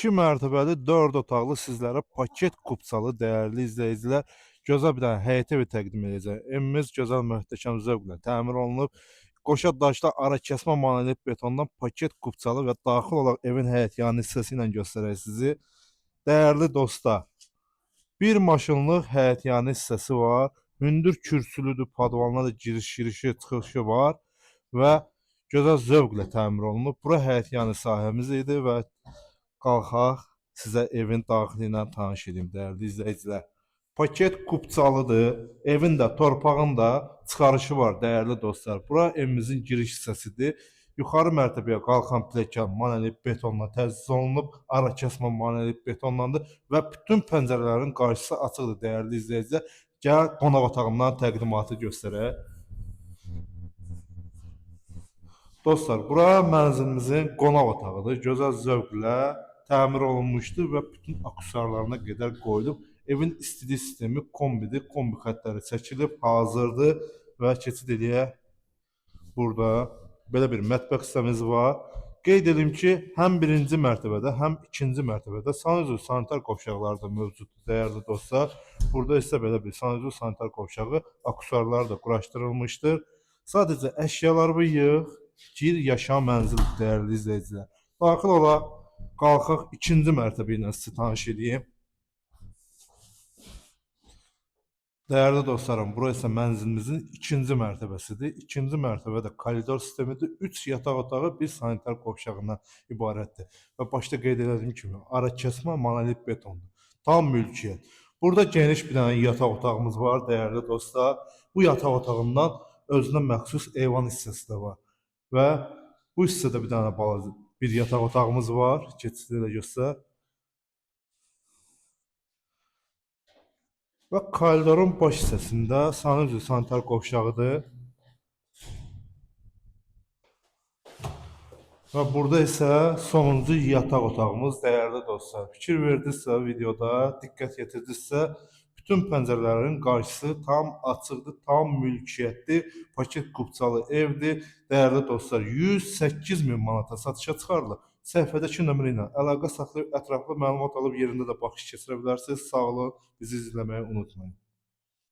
2 mərtəbəli 4 otaqlı sizlərə paket kupçalı dəyərli izləyicilər gözəl bir dənə həyət evi təqdim edəcəm. Evimiz gözəl möhtəşəm zövqlə təmir olunub. Qoşa daşla ara kəsmə monolit betondan paket kupçalı və daxil olaraq evin həyətyanı hissəsi ilə göstərək sizi. Dəyərli dostlar, bir maşınlıq həyətyanı hissəsi var. Hündür kürsülüdür, padvanla da giriş-girişi, çıxışı var və gözəl zövqlə təmir olunub. Bura həyətyanı sahəmiz idi və qalxaq sizə evin daxili ilə tanış edeyim dəyərli izləyicilər. Paket kupçalıdır. Evin də, torpağın da çıxarışı var dəyərli dostlar. Bura evimizin giriş hissəsidir. Yuxarı mərtəbəyə qalxan pilləkən monolit betonla təchiz olunub. Ara kəsmə monolit betonlandı və bütün pəncərələrin qarşısı açıqdır dəyərli izləyicilər. Gəl qonaq otağından təqdimatı göstərək. Dostlar, bura mənzilimizin qonaq otağıdır. Gözəl zövqlə təmir olunmuşdur və bütün akusarlarına qədər qoyulub. Evin istilik sistemi kombidir. Kombi xətləri çəkilib, hazırdır və keçid edək. Burada belə bir mətbəx hissəmiz var. Qeyd edim ki, həm birinci mərtəbədə, həm ikinci mərtəbədə sanuzul sanitar qovşaqları da mövcuddur dəyərli dostlar. Burada isə belə bir sanuzul sanitar qovşağı, akusarlar da quraşdırılmışdır. Sadəcə əşyalarımı yığ, gir, yaşa mənzil dəyərli izləyicilər. Daxil olaraq qalxaq ikinci mərtəbə ilə sizi tanış edeyim. Dəyərli dostlarım, bura isə mənzilimizin ikinci mərtəbəsidir. İkinci mərtəbədə koridor sistemidir. 3 yataq otağı, bir sanitar qovşağından ibarətdir. Və başda qeyd etdiyim kimi, ara kəsmə monolit betondur. Tam mülkiyyət. Burada geniş bir dənə yataq otağımız var, dəyərli dostlar. Bu yataq otağından özünə məxsus eyvan hissəsi də var. Və bu hissədə bir dənə balaca bir yataq otağımız var. Keçid elə göstər. Və koridorun baş hissəsində sanuzul sanitar qovşağıdır. Və burada isə sonuncu yataq otağımız dəyərli dostlar. Fikir verdinizsə videoda, diqqət yetirdinizsə, bütün pəncərələrin qarşısı tam açıqdır, tam mülkiyyətdir, paket kupçalı evdir. Dəyərli dostlar, 108.000 manata satışa çıxarılır. Səhifədəki nömrə ilə əlaqə saxlayıb ətraflı məlumat alıb yerində də baxış keçirə bilərsiniz. Sağ olun, bizi izləməyi unutmayın.